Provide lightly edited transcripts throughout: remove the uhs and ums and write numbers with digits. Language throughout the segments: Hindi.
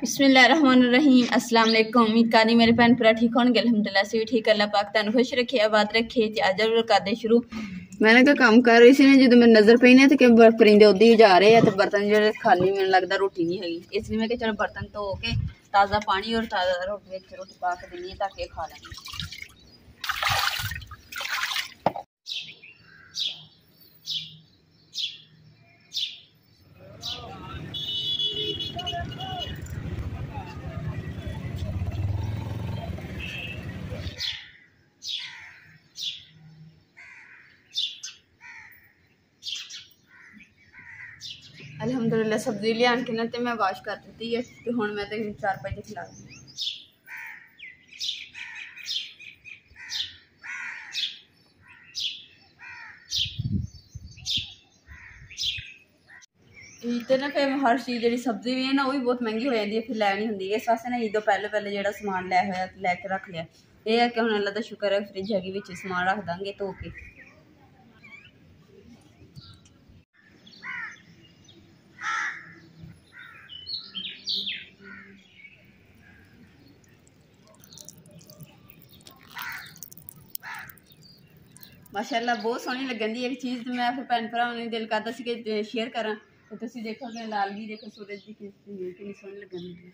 बिस्मिल्लाहिर्रहमानिर्रहीम। अस्सलाम वालेकुम। उम्मीद करनी मेरे भैन भरा ठीक होंगे। अल्हम्दुलिल्लाह से भी ठीक। अल्लाह पाक तुहानू खुश रखे, आबाद रखे। अज जरूर करदे शुरू। मैंने क्या काम कर रही सी ना, जो मैं नजर पई ना तो परिंदे उधर ही जा रहे हैं तो बर्तन जो खाली मैंने लगता रोटी नहीं हैगी, इसलिए मैं चलो बर्तन धो के ताज़ा पानी और ताज़ा रोटी पा के देनी है ताकि खा लें। अल्हम्दुलिल्लाह सब्जी लिया के ना मैं वाश कर दी है तो हुण मैं 4 बजे खिला दूँगी। ईद ना फिर हर चीज़ जी सब्जी भी है ना वो भी बहुत महंगी हो जाती है, फिर लैनी होंगी। इस वास्ते ना ईद तो पहले जो समान लैके रख लिया। यह है कि हुण अल्लाह का शुक्र है फ्रिज हैगी विच समान रख देंगे धो के। माशाअल्लाह बहुत सोहनी लगन दी एक चीज़, तो मैं फिर भैन भरावां नूं दिल करदा सी कि शेयर करा। तो तुसीं देखोगे लालगी देखो सूरज की कितनी सोहनी लगन दी।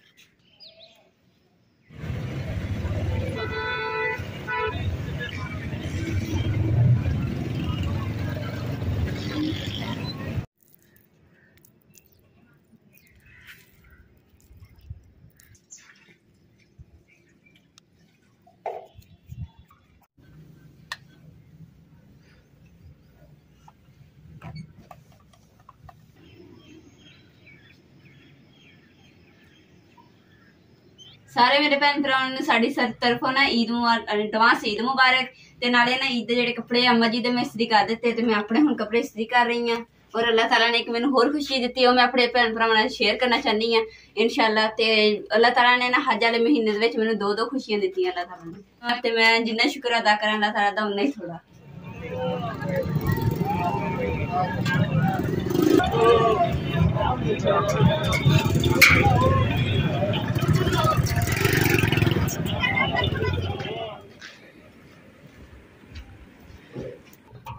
सारे मेरे भैन भरावां नूं साडी तरफों ना ईद एडवांस ईद मुबारक। ते नाले ना ईद दे जेहड़े कपड़े अम्मा जी दे मैं इस्त्री कर दित्ते ते मैं अपने हुण कपड़े इस्त्री कर रही हां। और अल्लाह ताला ने एक मैनूं होर खुशी दित्ती है, मैं अपने भैन भरावां नाल शेयर करना चाहनी हां इंशाअल्लाह। ते अल्लाह ताला ने ना हज वाले महीने दे विच मैनूं 2 खुशियां दित्तियां अल्लाह ताला ने, ते मैं जिन्ना शुक्र अदा करां अल्लाह ताला दा उन्ना ही थोड़ा।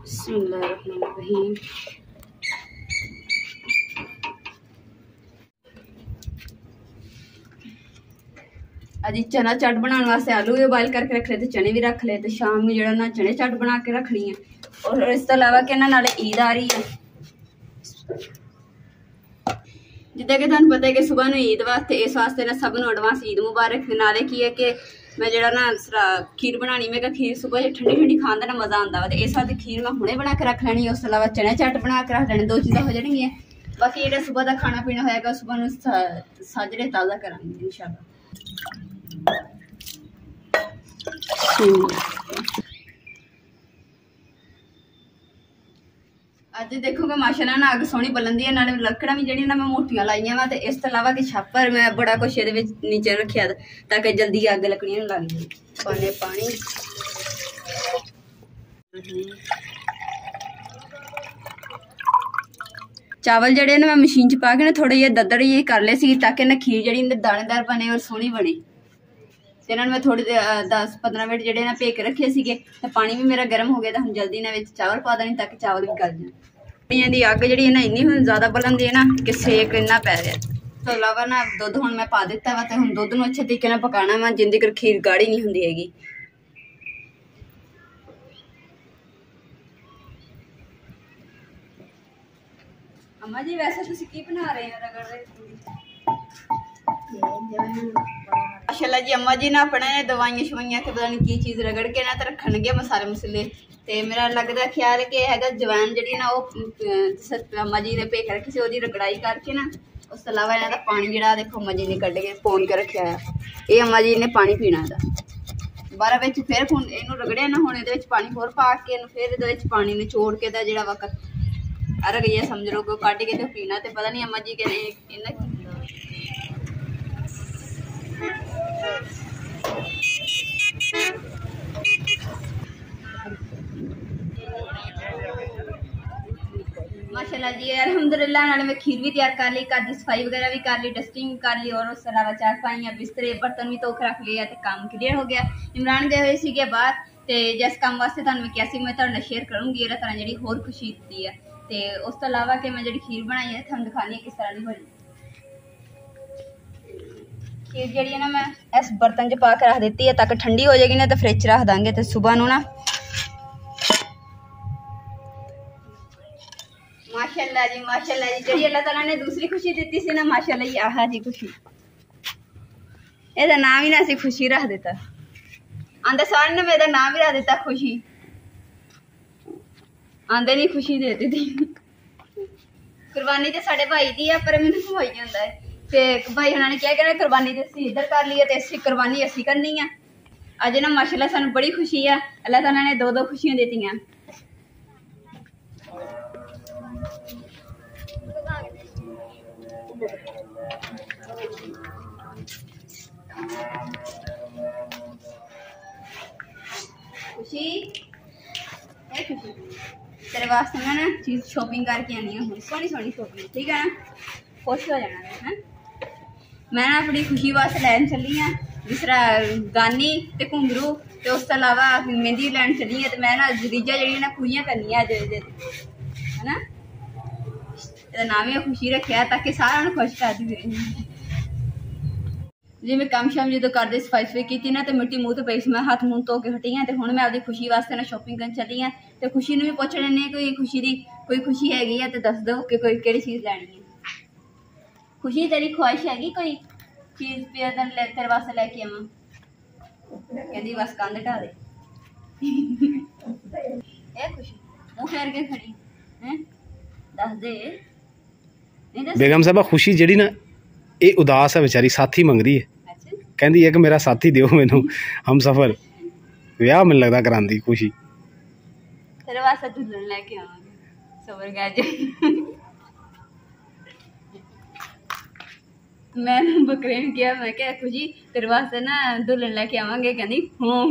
बिस्मिल्लाहिर्रहमानिर्रहीम। अजी चना चट बनाने वास्ते आलू भी बॉयल करके रख ले, तो चने भी रख ले, तो शाम में जो ना चने चट बना के रखनी है। और इस तो अलावा कि नाले ईद आ रही है, जिदा कि तुहानू पता है कि सुबह में ईद वास्ते इस वास्ते ना सब एडवांस ईद मुबारक। नाले की है कि मैं जो ना खीर बनानी, मैं क्या खीर सुबह जो ठंडी ठंडी खाने का ना मज़ा आता वा, इस वास्ते खीर मैं हुणे बना के रख लैनी है। उस अलावा चने चट बना के रख लेने, 2 चीज़ां हो जाएंगियां। बाकी जो सुबह का खाना पीना होएगा सुबह में साजरे ताज़ा करांगे इंशाअल्लाह। अज देखोगे माशाअल्लाह ना अग सोहनी बलन दी है, नाले लकड़ा भी जी ना मैं मोटियां लाइया वा। इस तो अलावा कि छापर मैं बड़ा कुछ ये नीचे रखिया ताकि जल्दी अग लकड़ियां लग जाए। पाने पानी चावल जड़े ना मैं मशीन च पा के ना थोड़े जे दद्दड़ जे कर ले सी ताकि ना खीर जी दानेदार बने और सोहनी बने। तो इन्होंने मैं थोड़ी 10-15 मिनट जो ना भे के रखे थे, तो पानी भी मेरा गर्म हो गया, तो हम जल्दी ना चावल पा देनी ताकि चावल भी गल जाए। दी अग जी ना इन्नी हुण ज़्यादा बलन दी है ना कि सेक इन्ना पै रहा। तो अलावा ना दुध हुण मैं पा दिता वा, तो हुण दुध नूं अच्छे तरीके नाल पकाना वा जिन्नी तक खीर गाढ़ी नहीं हुंदी हैगी। अम्मा जी वैसे तुसीं की बना रहे हैं रगड़ रहे? माशाअल्लाह जी अम्मा जी ना अपने दवाइयां शवाइयां के पता नहीं की चीज़ रगड़ के ना तो रखणगे मसाले मसूले। तो मेरा लगता ख्याल है कि हैगा जवैन जी ना वो अम्मा जी ने भे के रखी सी, ओहदी रगड़ाई करके ना उस तो अलावा इन्हां दा पानी जिहड़ा देखो अम्मा जी ने कढ के पोन के रखा है। ये अम्मा जी ने पानी पीना इहदा बारा विच फिर इहनूं रगड़िया ना हुण इहदे विच पानी होर पा के फिर इहदे विच पानी निचोड़ के दा जिहड़ा वा अरग ये समझ लो कि कढ के तो पीना। तो पता नहीं अम्मा जी कहने इन्हें माशाल्लाह जी अल्हम्दुलिल्लाह। नाले मैं खीर भी तैयार कर ली, घर की सफाई वगैरह भी कर ली, डस्टिंग कर ली और उस अलावा चारपाइयां बिस्तरे बर्तन भी धो के रख लिया, तो काम क्लीयर हो गया। इमरान गए हुए थे बाहर, तो जिस काम वास्ते तुहानूं मैं किया मैं तुहाडे नाल शेयर करूँगी इस तरह जी होर खुशी दी है। तो उस तो अलावा कि मैं जी खीर बनाई है तुहानूं दिखानी है किस तरह की बनी। खीर जी ना मैं इस बर्तन च पा के रख दी है तक ठंडी हो जाएगी ना, तो फ्रिज रख देंगे, तो सुबह नूं ना माशाल्लाह जी जी अल्लाह ताला ने दूसरी खुशी दी सी ना, माशाल्लाह जी आहा जी खुशी, ਇਹਦਾ नाम ही ना असीं खुशी रख दिता। आंदे सारे ने मेरा नाम भी रख दिता खुशी, आंदे नहीं खुशी दे दी। कुर्बानी तो साढ़े भाई दी है, पर मैनूं होई जांदा है ते भाई उन्होंने क्या कहना कुर्बानी तो असीं इधर कर ली है, तो असीं कुर्बानी असीं करनी है। अज ना माशाल्लाह सानूं बड़ी खुशी है, अल्लाह ताला ने दो खुशियां दित्तियां। खुशी ए खुशी तेरे वास्ते मैं ना चीज़ शॉपिंग करके आनी है, सोहनी सोहनी शॉपिंग, ठीक है ना, खुश हो जाना है। मैं ना अपनी खुशी वास्ते लैन चली हाँ, जिस तरह गानी ते घुंघरू, तो उस तो अलावा मेहंदी लैन चली है। तो मैं ना रीजा जी ना खुशियां करनी अज है ना, नाम ही खुशी रखा ताकि सारा खुश कर दी। जी मैं काम शाम जो करते सफाई सफाई की ना, तो मिट्टी मूँह तो पई, मैं हाथ मूँह धो के हटी हाँ। तो हुण मैं अपनी खुशी वास्ते ना शॉपिंग करन चली हाँ। तो खुशी ने भी पुछ लेने कोई खुशी दी कोई खुशी हैगी है तो दस दो कि कोई केड़ी चीज़ लैनी है। खुशी तेरी ख्वाहिश हैगी कोई चीज़ तेरे वास्ते लैके आवां? कहंदी बस कंध ढा दे। ए खुशी मुँह फेर के खड़ी हैं, दस दे। बेगम साहबा खुशी जी ना ये उदास है बेचारी, साथी मंग रही है, कहती है कि मेरा साथी दियो मैनू, हम सफर विआह मैनूं लगदा करांदी खुशी। तेरे वास्ते दुल्हन लेके आवांगे, सबर कर। मैं बकरे ने किया, मैं क्या खुशी तेरे वास्ते ना दुल्हन लेके आवांगे, कहंदी हां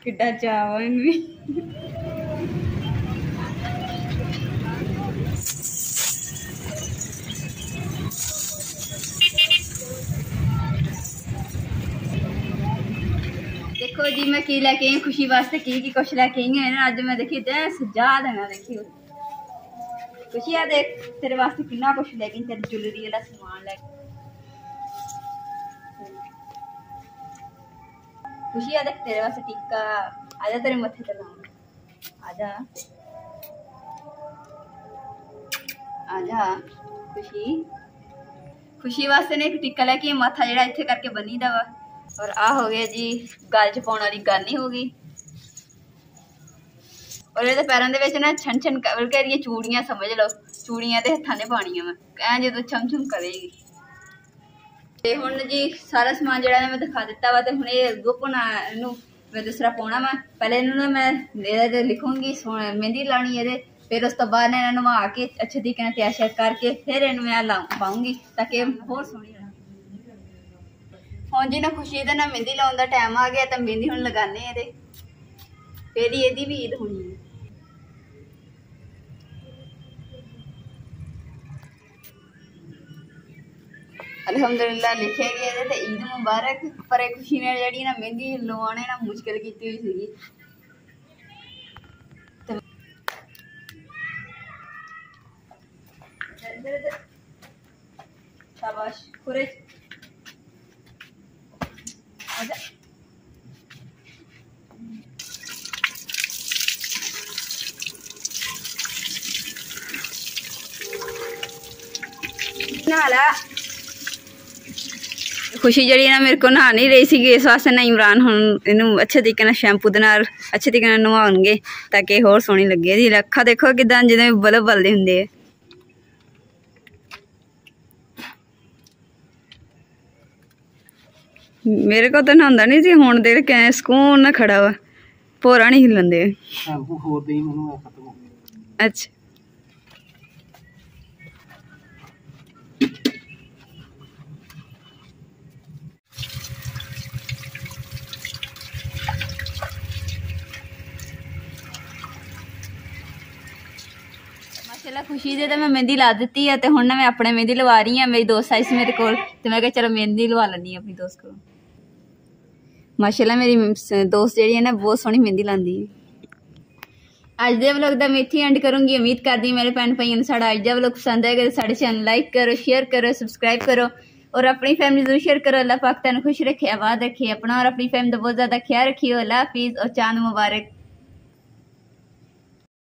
किड्डा चाव है इनू। देखो जी मैं की लैके आई खुशी वास्ते की कुछ लैके आई है ना। अज मैं देखी सजा देना, देखी खुशी आ देख तेरे वास्ते कितना कुछ लैके, तेरी ज्वेलरी वाला समान लैके। खुशी आ देख तेरे वास्ते टिक्का, आजा तेरे मत्थे ते लाऊं, आजा आजा। खुशी खुशी वास्ते ने एक टिक्का लैके माथा जेड़ा इत्थे करके बनी दा वा, और आ हो गया जी गल च पाने वाली गानी हो गई, और ये पैरों के ना छन छन कर चूड़ियां समझ लो, चूड़ियां तो हथा ने पानिया मैं ऐ जो छम छम करेगी। तो हुण जी सारा समान जो मैं दिखा दिता वा, तो हुण ये गुपना इनू मैं दूसरा पाना वा। पहले इनू मैं लिखूंगी मेहंदी लानी है, फिर उस तो बाद इन्हें नवा के अच्छे तरीके से तैयार श्यार करके फिर इन मैं पाऊंगी ताकि होर सोहनी लगे। हाँ जी ना खुशी ना मेहंदी लाने का टाइम आ गया, तो मेहंदी हुण लगाने ये फिर ही यदी भी ईद होनी है। अल्हम्दुलिल्लाह लिखे गए थे ईद मुबारक, पर खुशी ने जी ना मेहंदी लवाने ना मुश्किल की हुई सी। शाबाश खुरे नाला। खुशी जी ना मेरे को नहा नहीं रही सी, इस वास्ते ना इमरान हम इनू अच्छे तरीके शैंपू दे नाल अच्छे तरीके नहाउणगे ताकि होर सोहनी लगे। दी अखा देखो किदां जिवें बल्ब बलदे हुंदे। मेरे को तो नहांदा नहीं सी, हुण देख के सुकून ना खड़ा वा, भोरा नहीं हिलन दे। अच्छा माशाल्लाह खुशी दे मैं मेहंदी ला दी है, तो हुण मैं अपने मेहंदी लवा रही हाँ। मेरी दोस्त आई सी मेरे को, तो मैं चलो मेहंदी लवा लैनी अपनी दोस्त को। माशाल्लाह मेरी दोस्त जी है ना बहुत सोहनी मेहंदी लाती है। अज के व्लॉग का मैं इत्थे एंड करूँगी। उम्मीद करती मेरे भैन भाइयों साड़ा अज का व्लॉग पसंद आएगा तो साढ़े चैनल लाइक करो, शेयर करो, सबसक्राइब करो और अपनी फैमिली जरूर शेयर करो। अल्लाह पाक तुहानू खुश रखे, आबाद रखे, अपना और अपनी फैमिली का बहुत ज़्यादा ख्याल रखियो। अल्लाह हाफिज़ और चांद मुबारक।